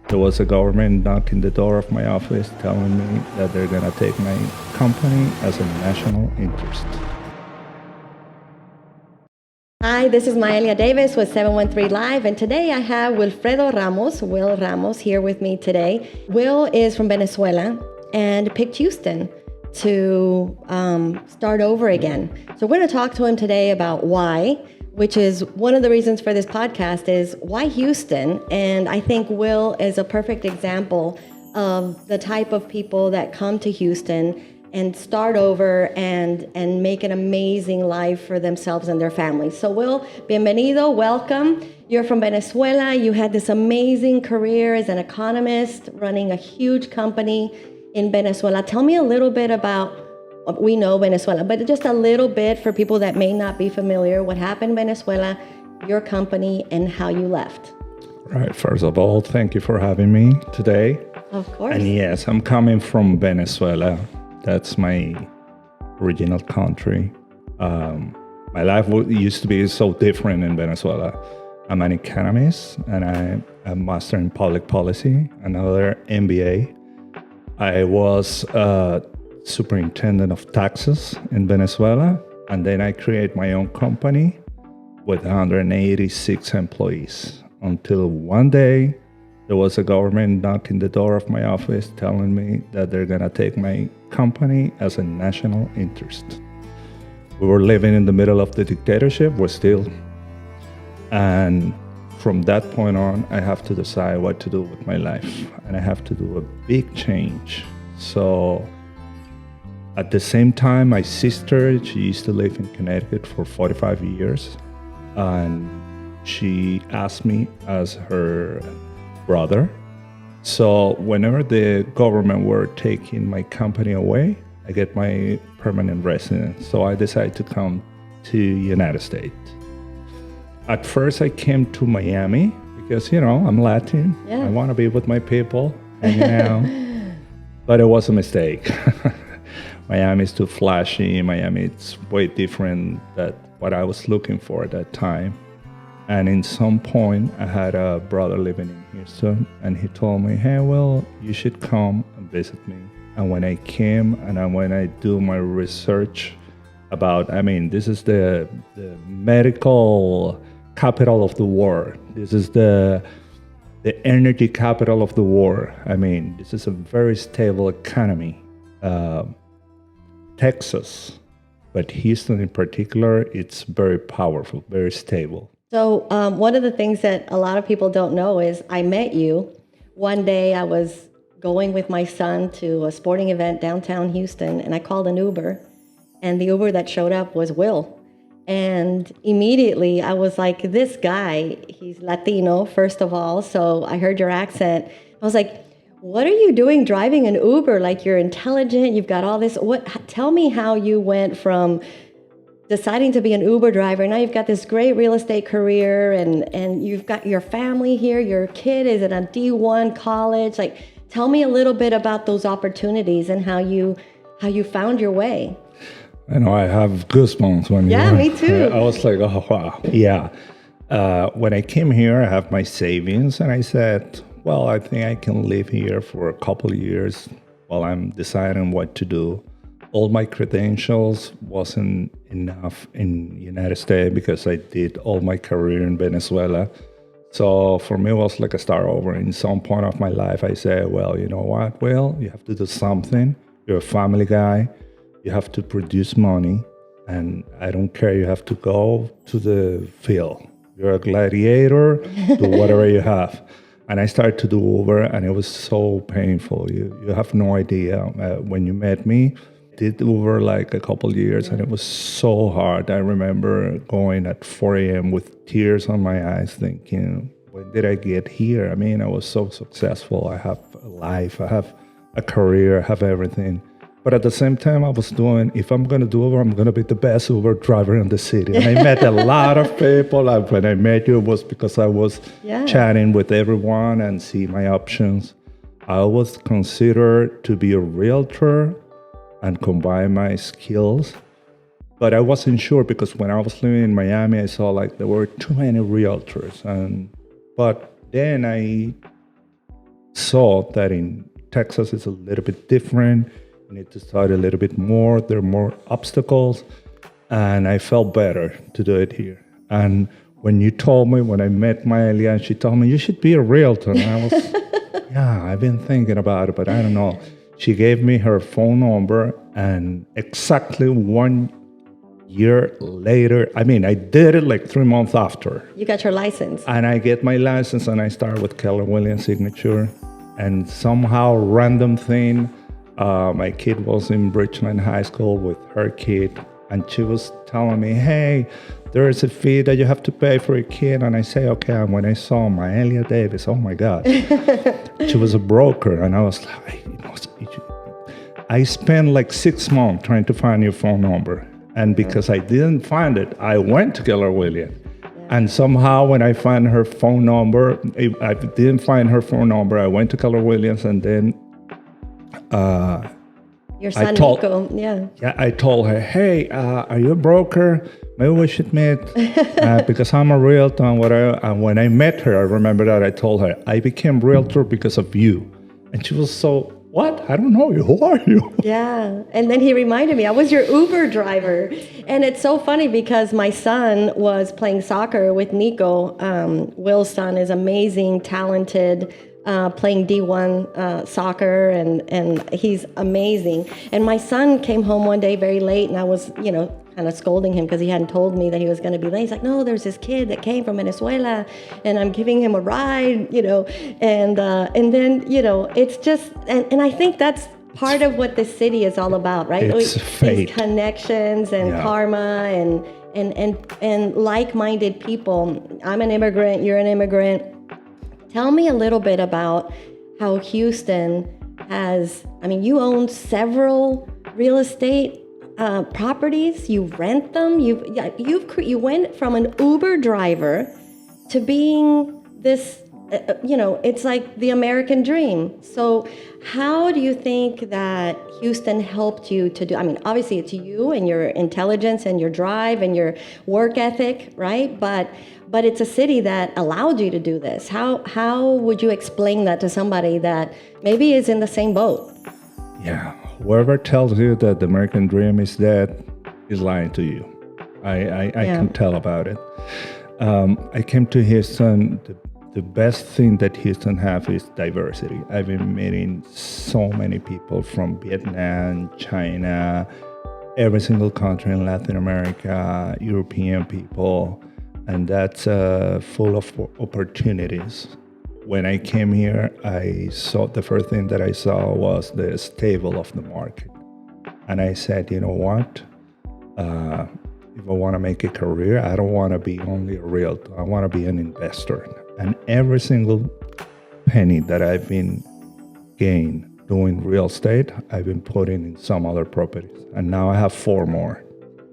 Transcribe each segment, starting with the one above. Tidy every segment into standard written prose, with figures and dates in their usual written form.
there was a government knocking the door of my office telling me that they're going to take my company as a national interest. Hi, this is Maelia Davis with 713 Live, and today I have Will Ramos, here with me today. Will is from Venezuela and picked Houston to start over again. So we're going to talk to him today about why, which is one of the reasons for this podcast is why Houston? And I think Will is a perfect example of the type of people that come to Houston and start over and make an amazing life for themselves and their families. So Will, bienvenido, welcome. You're from Venezuela. You had this amazing career as an economist running a huge company in Venezuela. Tell me a little bit about, we know Venezuela, but just a little bit for people that may not be familiar, what happened in Venezuela, your company, and how you left. Right. First of all, thank you for having me today. Of course. And yes, I'm coming from Venezuela. That's my original country. My life used to be so different in Venezuela. I'm an economist and I'm a master in public policy, another MBA. I was superintendent of taxes in Venezuela, and then I created my own company with 186 employees until one day there was a government knocking the door of my office telling me that they're going to take my company as a national interest. We were living in the middle of the dictatorship, we're still. And from that point on, I have to decide what to do with my life. And I have to do a big change. So at the same time, my sister, she used to live in Connecticut for 45 years. And she asked me as her brother. So whenever the government were taking my company away, I get my permanent residence. So I decided to come to United States. At first I came to Miami because, I'm Latin. Yeah. I want to be with my people, and but it was a mistake. Miami is too flashy. Miami, it's way different than what I was looking for at that time. And in some point, I had a brother living in Houston, and he told me, hey, well, you should come and visit me. And when I came and when I do my research about, this is the medical capital of the world. This is the energy capital of the world. This is a very stable economy. Texas, but Houston in particular, it's very powerful, very stable. So one of the things that a lot of people don't know is I met you. One day I was going with my son to a sporting event downtown Houston, and I called an Uber, and the Uber that showed up was Will. And immediately I was like, this guy, he's Latino, first of all. So I heard your accent. I was like, what are you doing driving an Uber? Like, you're intelligent, you've got all this. Tell me how you went from deciding to be an Uber driver. Now you've got this great real estate career, and you've got your family here. Your kid is at a D1 college. Like, tell me a little bit about those opportunities and how you found your way. I know I have goosebumps when me too. I was like, oh, wow. Yeah. When I came here, I have my savings, and I said, well, I think I can live here for a couple of years while I'm deciding what to do. All my credentials wasn't enough in United States because I did all my career in Venezuela. So for me, it was like a start over. In some point of my life, I said, well, you know what? Well, you have to do something. You're a family guy. You have to produce money. And I don't care. You have to go to the field. You're a gladiator. Do whatever you have. And I started to do Uber, and it was so painful. You have no idea. When you met me, did Uber like a couple years, and it was so hard. I remember going at 4 a.m. with tears on my eyes thinking, when did I get here? I was so successful. I have a life, I have a career, I have everything. But at the same time, I was doing, if I'm going to do Uber, I'm going to be the best Uber driver in the city. And I met a lot of people. When I met you, it was because I was chatting with everyone and see my options. I was considered to be a realtor and combine my skills. But I wasn't sure because when I was living in Miami, I saw like there were too many realtors. But then I saw that in Texas it's a little bit different. You need to study a little bit more. There are more obstacles. And I felt better to do it here. And when you told me, when I met Maelia, she told me, you should be a realtor. And I was, yeah, I've been thinking about it, but I don't know. She gave me her phone number, and exactly 1 year later, I mean, I did it like 3 months after. You got your license. And I get my license, and I start with Keller Williams signature. And somehow, random thing, my kid was in Bridgeland High School with her kid, and she was telling me, hey, there is a fee that you have to pay for your kid. And I say, okay. And when I saw Maelia Davis, oh my God, she was a broker. And I was like, I spent like 6 months trying to find your phone number. And because I didn't find it, I went to Keller Williams. And somehow when I found her phone number, I didn't find her phone number. I went to Keller Williams, and then your son, Nico, Yeah, I told her, hey, are you a broker? Maybe we should meet because I'm a realtor and whatever. And when I met her, I remember that I told her, I became realtor because of you. And she was so, what? I don't know you. Who are you? Yeah. And then he reminded me, I was your Uber driver. And it's so funny because my son was playing soccer with Nico. Will's son is amazing, talented, playing D1 soccer, and he's amazing. And my son came home one day very late, and I was, kind of scolding him because he hadn't told me that he was going to be late. He's like, no, there's this kid that came from Venezuela, and I'm giving him a ride, and then, it's just, and I think that's part of what this city is all about, right? It's fate. These connections and karma and like-minded people. I'm an immigrant, you're an immigrant. Tell me a little bit about how Houston has, you own several real estate properties, you rent them, you went from an Uber driver to being this, it's like the American dream. So how do you think that Houston helped you to do, obviously it's you and your intelligence and your drive and your work ethic, right? But it's a city that allowed you to do this. How would you explain that to somebody that maybe is in the same boat? Yeah, whoever tells you that the American dream is dead is lying to you. I can tell about it. I came to Houston. The best thing that Houston has is diversity. I've been meeting so many people from Vietnam, China, every single country in Latin America, European people, and that's full of opportunities. When I came here, the first thing that I saw was the stable of the market. And I said, you know what? If I want to make a career, I don't want to be only a realtor. I want to be an investor. And every single penny that I've been gained doing real estate, I've been putting in some other properties. And now I have 4 more.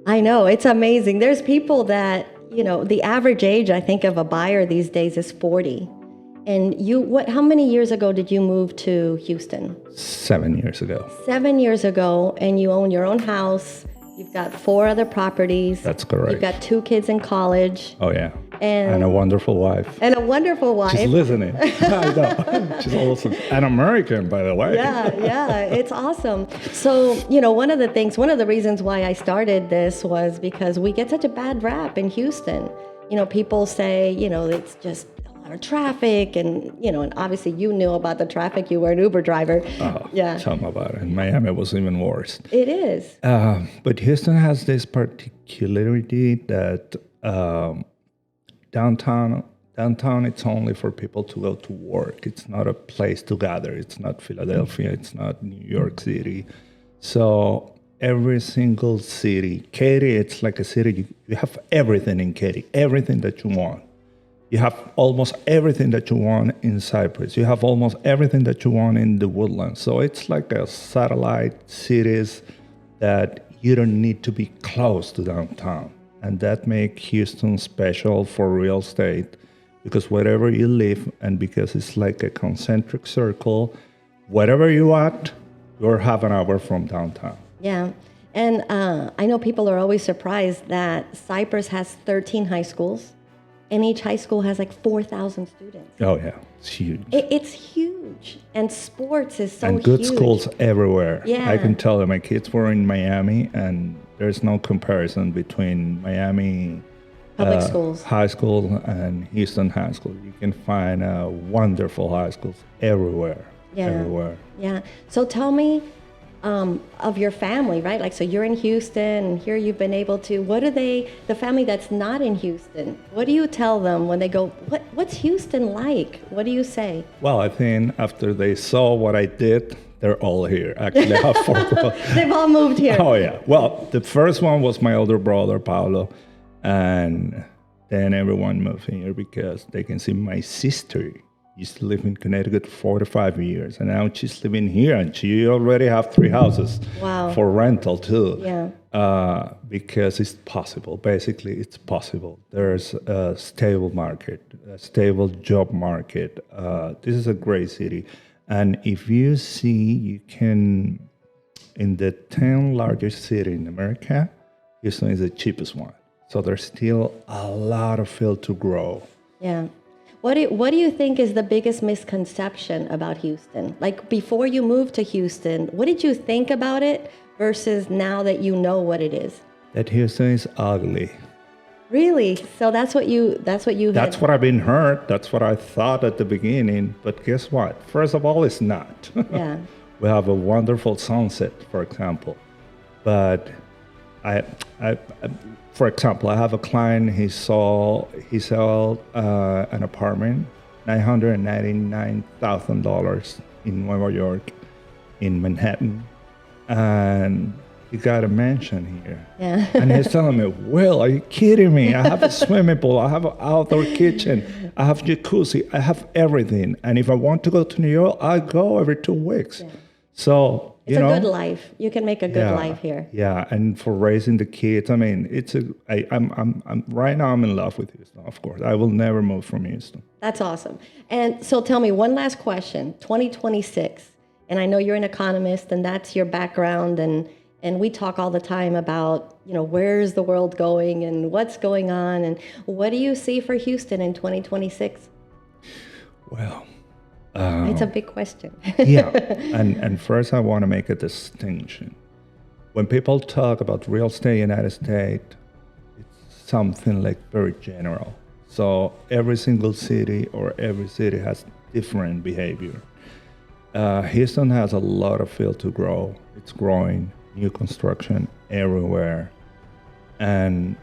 I know, it's amazing. There's people that, the average age, I think, of a buyer these days is 40. And how many years ago did you move to Houston? 7 years ago. 7 years ago, and you own your own house. You've got 4 other properties. That's correct. You've got 2 kids in college. Oh, yeah. And a wonderful wife. And a wonderful wife. She's listening. I know. She's also an American, by the way. Yeah. It's awesome. So, one of the reasons why I started this was because we get such a bad rap in Houston. People say, it's just a lot of traffic, and obviously you knew about the traffic. You were an Uber driver. Oh, yeah. Tell me about it. In Miami, it was even worse. It is. But Houston has this particularity that downtown, it's only for people to go to work. It's not a place to gather. It's not Philadelphia. It's not New York City. So every single city, Katy, it's like a city. You have everything in Katy, everything that you want. You have almost everything that you want in Cypress. You have almost everything that you want in the Woodlands. So it's like a satellite cities that you don't need to be close to downtown. And that makes Houston special for real estate, because wherever you live, and because it's like a concentric circle, wherever you at, you're half an hour from downtown. Yeah. And I know people are always surprised that Cypress has 13 high schools. and each high school has like 4,000 students. Oh yeah, it's huge. It's huge, and sports is so And good huge. schools everywhere. Yeah. I can tell you, my kids were in Miami, and there's no comparison between Miami Public schools. high school and Houston high school. You can find wonderful high schools everywhere. Yeah. Everywhere. Yeah. So tell me of your family, right? Like, so you're in Houston, and here you've been able to. What do they? The family that's not in Houston. What do you tell them when they go? What's Houston like? What do you say? Well, I think after they saw what I did, they're all here. Actually, I have 4 brothers. They've all moved here. Oh yeah. Well, the first one was my older brother, Paulo, and then everyone moved here because they can see my sister used to live in Connecticut for 45 years, and now she's living here, and she already have 3 houses Wow. for rental too. Yeah. Because it's possible. Basically, it's possible. There's a stable market, a stable job market. This is a great city, and if you see, you can, in the 10 largest city in America, Houston is the cheapest one. So there's still a lot of field to grow. Yeah. What do you think is the biggest misconception about Houston? Like, before you moved to Houston, what did you think about it versus now that you know what it is? That Houston is ugly. Really? So that's what you That's what I've been heard. That's what I thought at the beginning. But guess what? First of all, it's not. Yeah. We have a wonderful sunset, for example. But for example, I have a client. He sold an apartment, $999,000 in New York, in Manhattan, and he got a mansion here. Yeah. And he's telling me, "Will, are you kidding me? I have a swimming pool. I have an outdoor kitchen. I have jacuzzi. I have everything. And if I want to go to New York, I go every 2 weeks." Yeah. So. It's a good life. You can make a good Yeah, life here. Yeah, and for raising the kids, I mean, I'm right now I'm in love with Houston. Of course, I will never move from Houston. That's awesome. And so tell me one last question. 2026, and I know you're an economist, and that's your background, and we talk all the time about, where's the world going and what's going on, and what do you see for Houston in 2026? Well. It's a big question. Yeah, and first I want to make a distinction. When people talk about real estate in the United States, it's something like very general. So every single city or every city has different behavior. Houston has a lot of field to grow. It's growing, new construction everywhere. And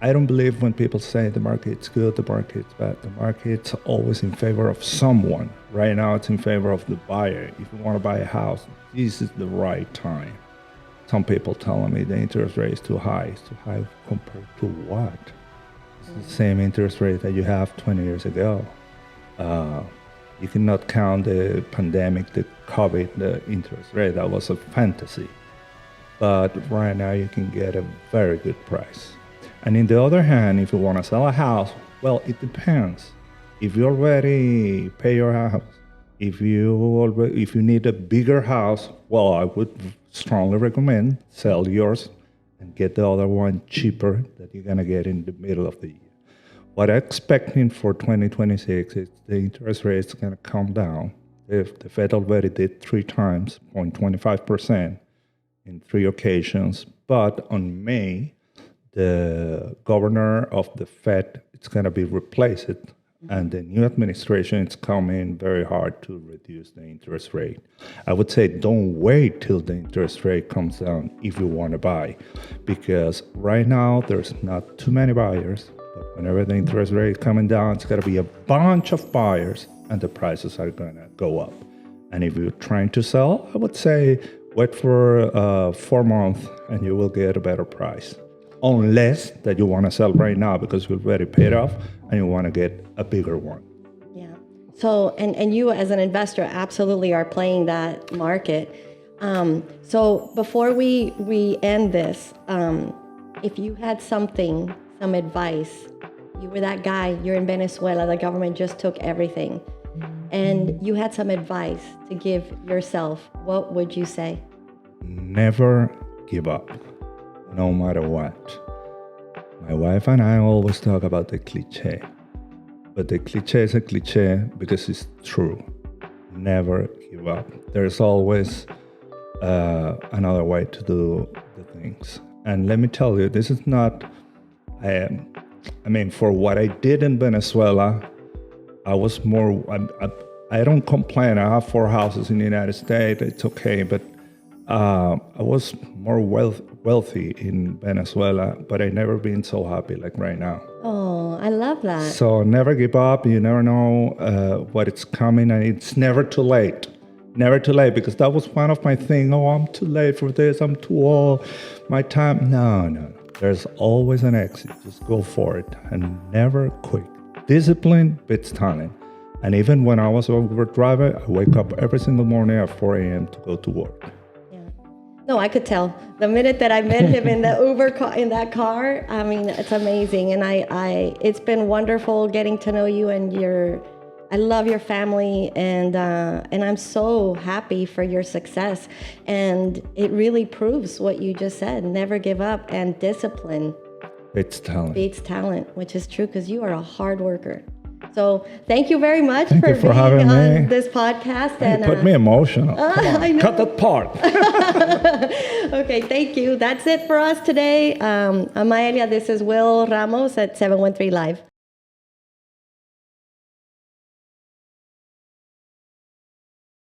I don't believe when people say the market's good, the market's bad. The market's always in favor of someone. Right now, it's in favor of the buyer. If you want to buy a house, this is the right time. Some people telling me the interest rate is too high. It's too high compared to what? It's the same interest rate that you have 20 years ago. You cannot count the pandemic, the COVID, the interest rate. That was a fantasy. But right now, you can get a very good price. And in the other hand, if you want to sell a house, well, it depends. If you already pay your house, if you need a bigger house, well, I would strongly recommend sell yours and get the other one cheaper that you're gonna get in the middle of the year. What I'm expecting for 2026 is the interest rate is gonna come down. If the Fed already did 3 times, 0.25% in 3 occasions, but on May, the governor of the Fed is going to be replaced, and the new administration is coming very hard to reduce the interest rate. I would say don't wait till the interest rate comes down if you want to buy, because right now there's not too many buyers, but whenever the interest rate is coming down, it's going to be a bunch of buyers, and the prices are going to go up. And if you're trying to sell, I would say wait for 4 months, and you will get a better price. Unless that you want to sell right now because you already paid off and you want to get a bigger one. Yeah. So, and you as an investor absolutely are playing that market. So before we end this, if you had some advice, you were that guy, you're in Venezuela, the government just took everything, and you had some advice to give yourself, what would you say? Never give up. No matter what. My wife and I always talk about the cliche, but the cliche is a cliche because it's true. Never give up. There's always another way to do the things. And let me tell you, this is not, I mean, for what I did in Venezuela, I was more, I don't complain. I have 4 houses in the United States. It's okay. But I was more wealthy in Venezuela, but I never been so happy like right now. Oh, I love that. So never give up. You never know what it's coming, and it's never too late. Never too late, because that was one of my things. Oh, I'm too late for this. I'm too old. My time. No. There's always an exit. Just go for it and never quit. Discipline beats talent. And even when I was an Uber driver, I wake up every single morning at 4 a.m. to go to work. No, I could tell the minute that I met him in the Uber car, in that car. I mean, it's amazing, and it's been wonderful getting to know you and I love your family, and I'm so happy for your success. And it really proves what you just said: never give up, and discipline beats talent, which is true because you are a hard worker. So thank you very much for being having on me. this podcast. And put me emotional. Come on, I know. cut that part. Okay, thank you. That's it for us today. I'm Maelia. This is Will Ramos at 713 Live.